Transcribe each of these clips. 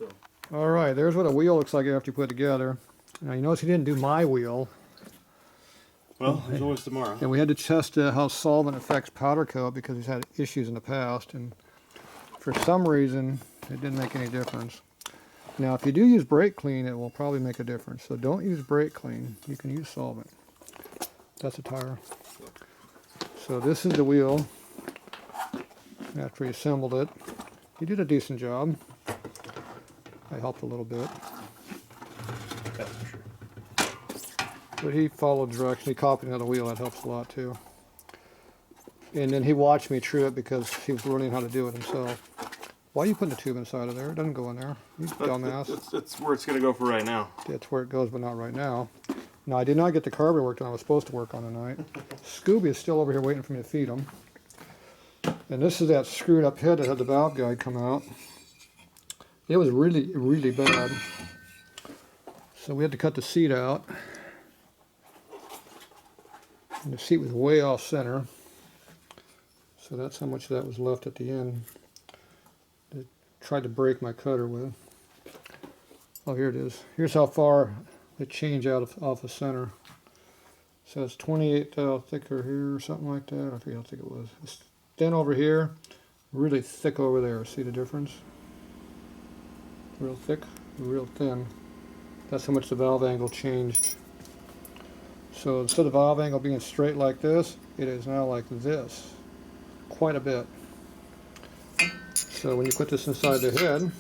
So. All right, there's what a wheel looks like after you put it together. Now you notice he didn't do my wheel. Well, there's always tomorrow. And we had to test how solvent affects powder coat because he's had issues in the past, and for some reason it didn't make any difference. Now if you do use brake clean, it will probably make a difference. So don't use brake clean, you can use solvent. That's a tire. So this is the wheel after he assembled it. He did a decent job. I helped a little bit. That's for sure. But he followed direction. He copied another wheel. That helps a lot too. And then he watched me true it because he was learning how to do it himself. Why are you putting a tube inside of there? It doesn't go in there. You dumbass. That's where it's going to go for right now. That's where it goes, but not right now. No, I did not get the carburetor worked on. I was supposed to work on tonight. Scooby is still over here waiting for me to feed him. And this is that screwed up head that had the valve guide come out. It was really, really bad. So we had to cut the seat out. And the seat was way off center. So that's how much that was left at the end. I tried to break my cutter with. Oh, here it is. Here's how far it changed out off the center. So it's 28 thicker here or something like that. I forget how thick it was. It's thin over here, really thick over there. See the difference? Real thick, real thin. That's how much the valve angle changed. So instead of the valve angle being straight like this, it is now like this. Quite a bit. So when you put this inside the head,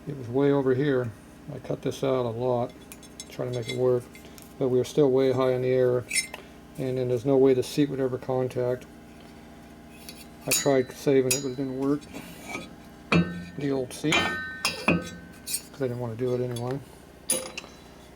it was way over here. I cut this out a lot, trying to make it work. But we were still way high in the air, and then there's no way the seat would ever contact. I tried saving it, but it didn't work. The old seat, because I didn't want to do it anyway.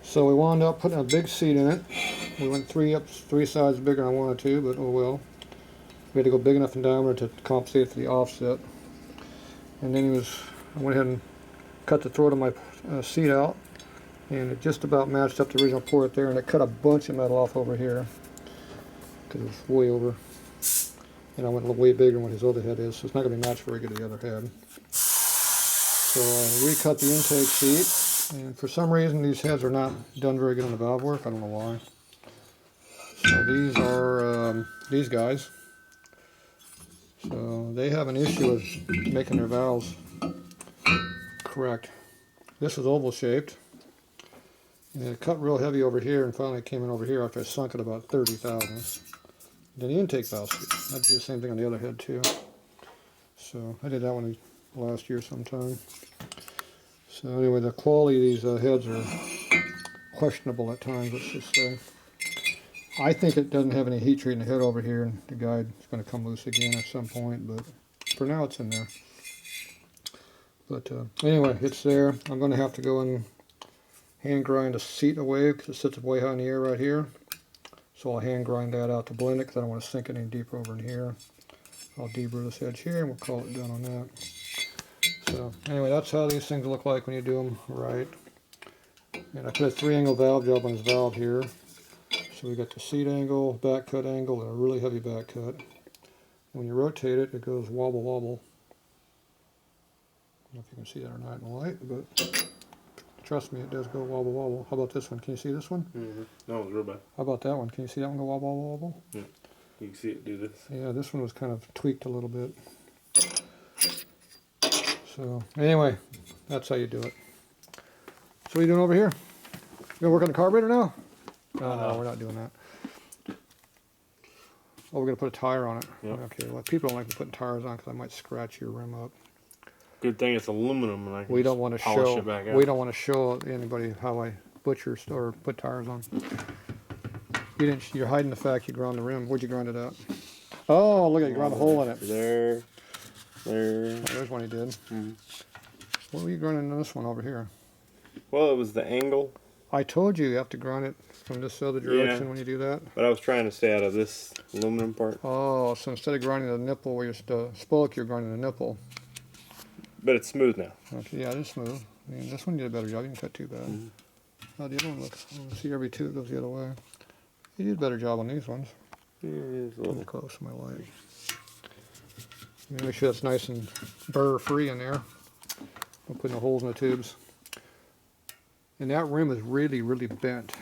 So we wound up putting a big seat in it. We went three sizes bigger than I wanted to, but oh well. We had to go big enough in diameter to compensate for the offset. And then I went ahead and cut the throat of my seat out, and it just about matched up the original port there, and it cut a bunch of metal off over here because it was way over. And I went a little way bigger than what his other head is, so it's not going to be matched very good to the other head. So I recut the intake seat, and for some reason these heads are not done very good on the valve work. I don't know why. So these are these guys. So they have an issue with making their valves correct. This is oval shaped, and it cut real heavy over here, and finally it came in over here after I sunk it about 30 thousandths. Then the intake valve seat. I'd do the same thing on the other head too. So I did that one last year sometime. So anyway, the quality of these heads are questionable at times, let's just say. I think it doesn't have any heat treat in the head over here, and the guide is going to come loose again at some point, but for now it's in there. But anyway, it's there. I'm going to have to go and hand grind the seat away because it sits way high in the air right here. So I'll hand grind that out to blend it because I don't want to sink it any deeper over in here. I'll deburr this edge here and we'll call it done on that. So anyway, that's how these things look like when you do them right. And I put a 3-angle valve job on this valve here. So we got the seat angle, back cut angle, and a really heavy back cut. When you rotate it, it goes wobble wobble. I don't know if you can see that or not in the light, but trust me, it does go wobble wobble. How about this one? Can you see this one? Mm-hmm. No, it was real bad. How about that one? Can you see that one go wobble wobble wobble? Yeah. You can see it do this. Yeah, this one was kind of tweaked a little bit. So anyway, that's how you do it. So what are you doing over here? You gonna work on the carburetor now? No, we're not doing that. Oh, we're gonna put a tire on it. Yep. Okay. Well, people don't like me putting tires on because I might scratch your rim up. Good thing it's aluminum, and I can We don't want to polish show. it back out. We don't want to show anybody how I butcher or put tires on. You didn't. You're hiding the fact you ground the rim. Where'd you grind it out? Oh, look at you ground a hole in it. There. Oh, there's one he did. Mm-hmm. What were you grinding in this one over here? Well, it was the angle. I told you have to grind it from this other direction when you do that. But I was trying to stay out of this aluminum part. Oh, so instead of grinding the nipple where you're the spoke, you're grinding the nipple. But it's smooth now. Okay, yeah, it is smooth. I mean, this one did a better job. You didn't cut too bad. Mm-hmm. Oh, the other one looks. See, every tooth goes the other way. You did a better job on these ones. Yeah, it's a Little little. close to my light. Make sure that's nice and burr free in there. I'm putting the holes in the tubes. And that rim is really, really bent.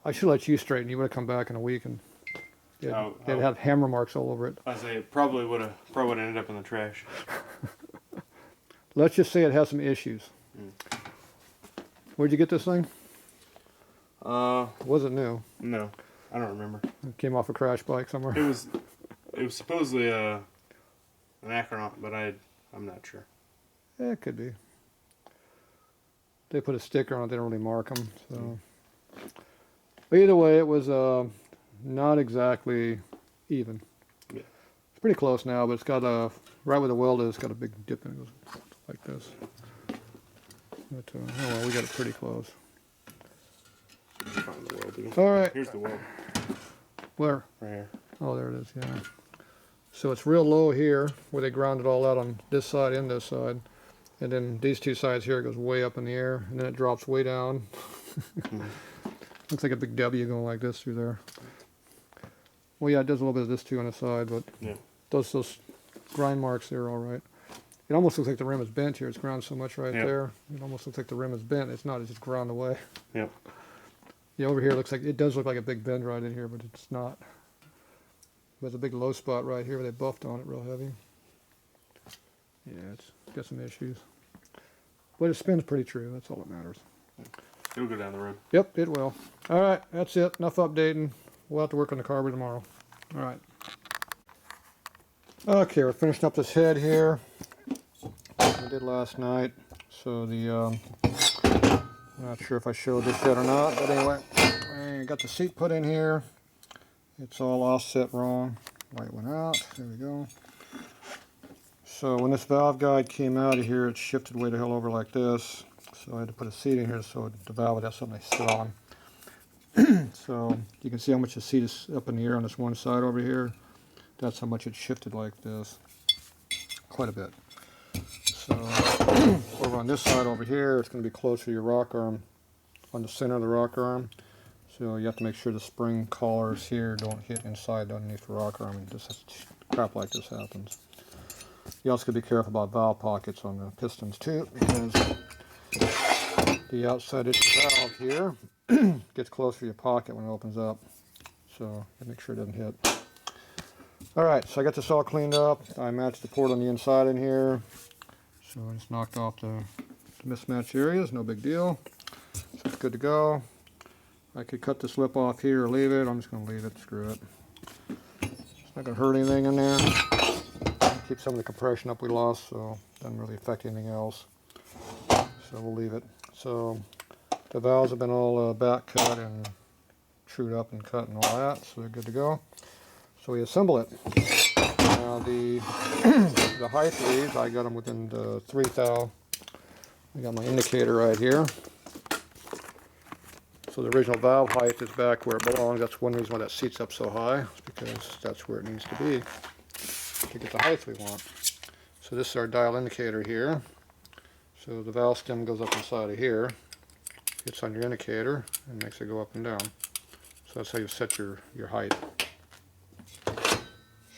I should let you straighten. You would have come back in a week and it'd have hammer marks all over it. I say it probably would have ended up in the trash. Let's just say it has some issues. Where'd you get this thing? Was it new? No, I don't remember. It came off a crash bike somewhere. It was supposedly an Acronaut, but I'm not sure. Yeah, it could be. They put a sticker on it. They don't really mark them. So, but either way, it was not exactly even. Yeah. It's pretty close now, but it's got a right where the weld is. It's got a big dip in it. It goes like this. But oh well, we got it pretty close. Find the weld again. All right. Here's the weld. Where? Right here. Oh, there it is. Yeah. So it's real low here, where they ground it all out on this side and this side. And then these two sides here, it goes way up in the air, and then it drops way down. Looks like a big W going like this through there. Well, yeah, it does a little bit of this too on the side, but yeah. those grind marks there are all right. It almost looks like the rim is bent here. It's ground so much right there. It almost looks like the rim is bent. It's not. It's just ground away. Yep. Yeah, over here it does look like a big bend right in here, but it's not. There's a big low spot right here where they buffed on it real heavy. Yeah, it's got some issues. But it spins pretty true. That's all that matters. It'll go down the road. Yep, it will. All right, that's it. Enough updating. We'll have to work on the carburetor tomorrow. All right. Okay, we're finishing up this head here. Like we did last night. So the, I'm not sure if I showed this yet or not, but anyway, I got the seat put in here. It's all offset wrong. Light went out. There we go. So when this valve guide came out of here, it shifted way the hell over like this. So I had to put a seat in here so the valve would have something to sit on. So you can see how much the seat is up in the air on this one side over here. That's how much it shifted like this. Quite a bit. So over on this side over here, it's going to be closer to your rock arm, on the center of the rock arm. So you have to make sure the spring collars here don't hit inside underneath the rock arm, and just crap like this happens. You also got to be careful about valve pockets on the pistons too, because the outside edge of the valve here gets closer to your pocket when it opens up. So make sure it doesn't hit. Alright, so I got this all cleaned up. I matched the port on the inside in here. So I just knocked off the mismatched areas, no big deal. So it's good to go. I could cut this lip off here or leave it. I'm just going to leave it, screw it. It's not going to hurt anything in there. Keep some of the compression up we lost, so it doesn't really affect anything else. So we'll leave it. So the valves have been all back cut and trued up and cut and all that, so they're good to go. So we assemble it. Now the the height of these, I got them within the 3 thou. I got my indicator right here. So the original valve height is back where it belongs. That's one reason why that seat's up so high, because that's where it needs to be to get the height we want. So this is our dial indicator here. So the valve stem goes up inside of here, hits on your indicator, and makes it go up and down. So that's how you set your height.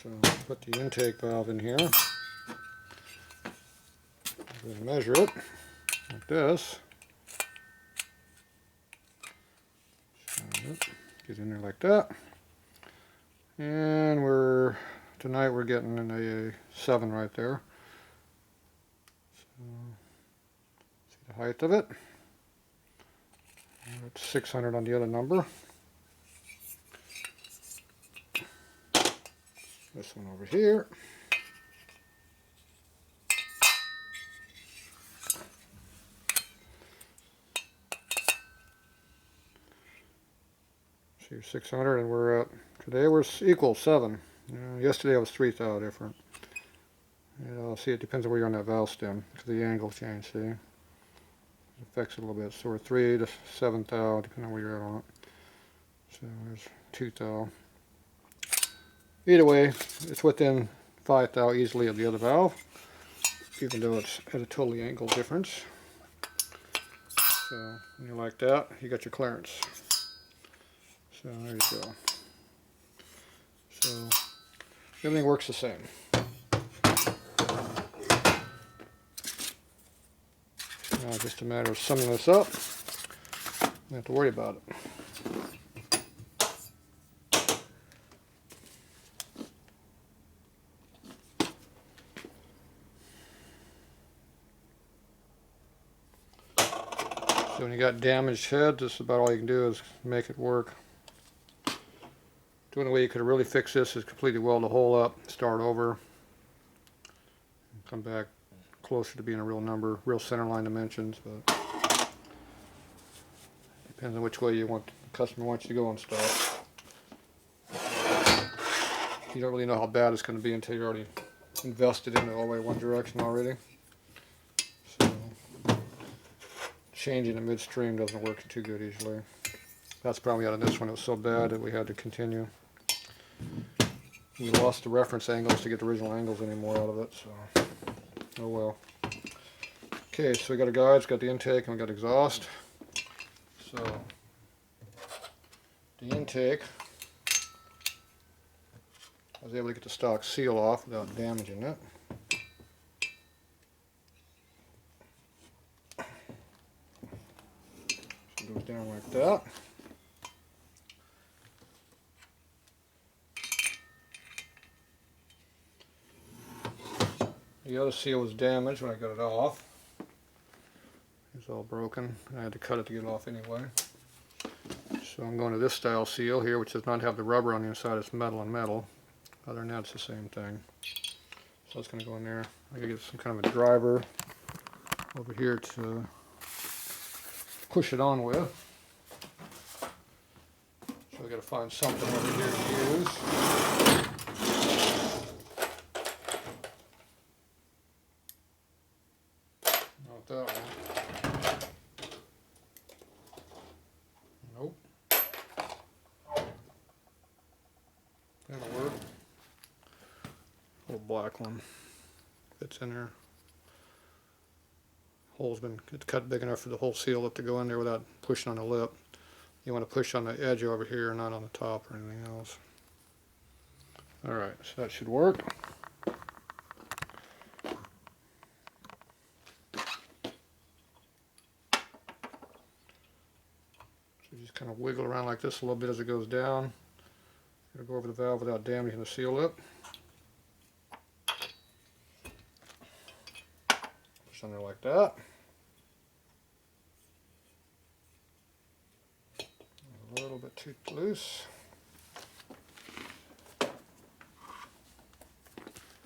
So put the intake valve in here. I'm going to measure it like this. So get in there like that. And tonight we're getting in a 7 right there. So see the height of it. And it's 600 on the other number. This one over here. So you're 600, and we're at, today we're equal 7. Yesterday I was 3 thou different. See, it depends on where you're on that valve stem, because the angle change, see? It affects it a little bit. So we're 3 to 7 thou, depending on where you're at on it. So there's 2 thou. Either way, it's within 5 thou easily of the other valve, even though it's at a totally angle difference. So when you're like that, you got your clearance. So there you go. So everything works the same. Now it's just a matter of summing this up. Don't have to worry about it. So when you got damaged heads, just about all you can do is make it work. The only way you could really fix this is completely weld the hole up, start over, come back closer to being a real number, real centerline dimensions, but depends on which way you want the customer wants you to go and stuff. You don't really know how bad it's going to be until you're already invested in it all the way one direction already. So changing it midstream doesn't work too good usually. That's probably out of this one. It was so bad that we had to continue. We lost the reference angles to get the original angles anymore out of it, so oh well. Okay, so we got a guide, it's got the intake, and we got exhaust. So the intake, I was able to get the stock seal off without damaging it. So it goes down like that. The other seal was damaged when I got it off. It was all broken. I had to cut it to get it off anyway. So I'm going to this style seal here, which does not have the rubber on the inside. It's metal and metal. Other than that, it's the same thing. So it's going to go in there. I got to get some kind of a driver over here to push it on with. So I got to find something over here to use. Not that one. Nope. That'll work. Little black one fits in there. It's cut big enough for the whole seal lip to go in there without pushing on the lip. You want to push on the edge over here, not on the top or anything else. Alright, so that should work. So just kind of wiggle around like this a little bit as it goes down. It'll go over the valve without damaging the seal lip. Push on there like that. A little bit too loose.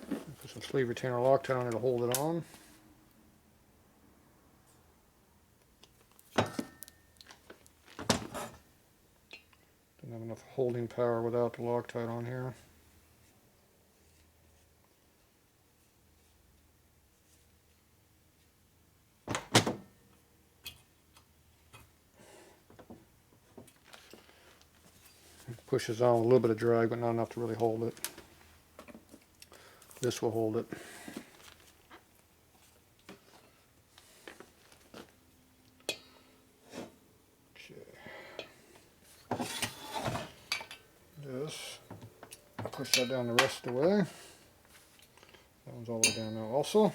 Put some sleeve retainer Loctite on it to hold it on. Don't have enough holding power without the Loctite on here. Pushes on with a little bit of drag, but not enough to really hold it. This will hold it. Okay. This, I'll push that down the rest of the way. That one's all the way down now also.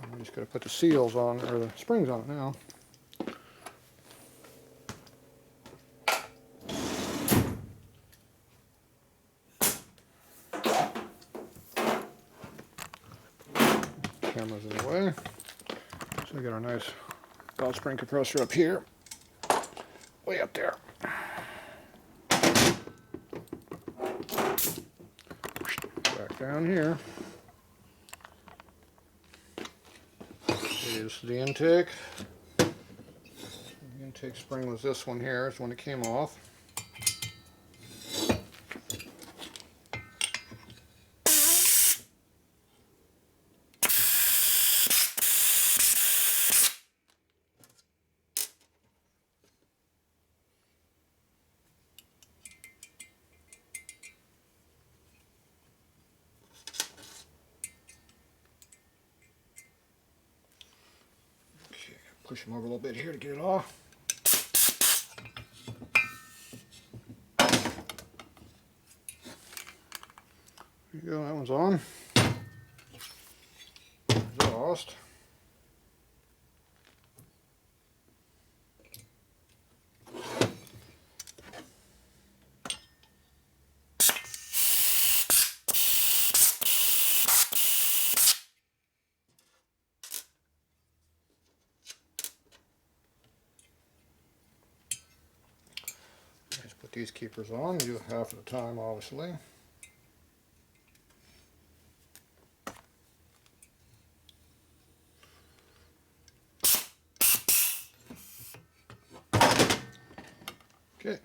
And we just got to put the seals on, or the springs on it now. Camera's in the way. So we got our nice valve spring compressor up here, way up there. Back down here. Here's the intake. The intake spring was this one here. It's when it came off. Push them over a little bit here to get it off. There you go, that one's on. Exhaust. these keepers on. You do half at a time, obviously. Okay.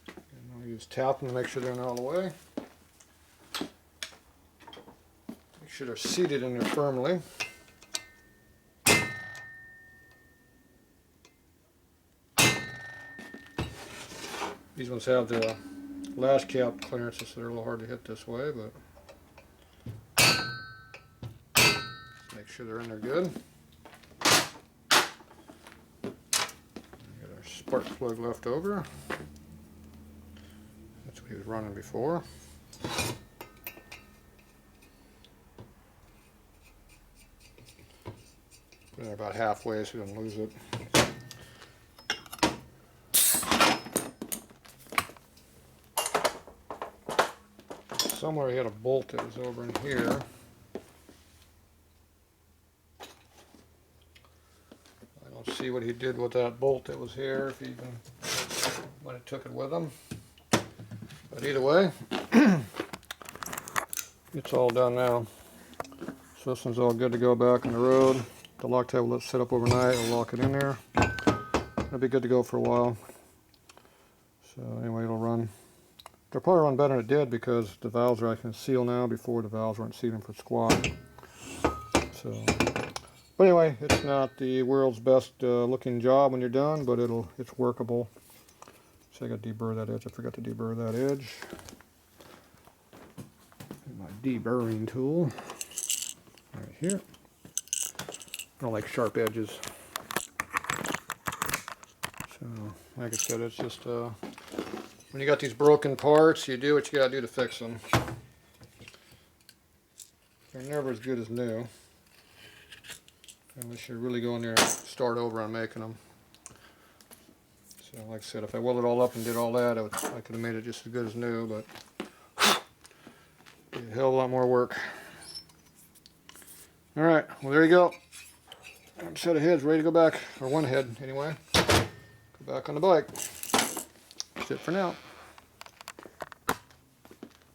And I'll use tapping to make sure they're not all the way. Make sure they're seated in there firmly. These ones have the lash cap clearances, so they're a little hard to hit this way, but make sure they're in there good. Got our spark plug left over. That's what he was running before. They're about halfway, so we don't lose it. Somewhere he had a bolt that was over in here. I don't see what he did with that bolt that was here, if he even might have took it with him. But either way, it's all done now. So this one's all good to go back on the road. The lock table, let's set up overnight, we'll lock it in there. It'll be good to go for a while. So anyway, it'll run. It'll probably run better than it did because the valves are actually sealed now. Before, the valves weren't sealing for squat. So, but anyway, it's not the world's best looking job when you're done, but it's workable. So I got to deburr that edge. I forgot to deburr that edge. My deburring tool right here. I don't like sharp edges. So, like I said, it's just when you got these broken parts, you do what you gotta do to fix them. They're never as good as new, unless you're really going there and start over on making them. So, like I said, if I welded it all up and did all that, I could have made it just as good as new, but it'd be a hell of a lot more work. All right, well there you go. Set of heads ready to go back, or one head anyway. Go back on the bike. That's it for now.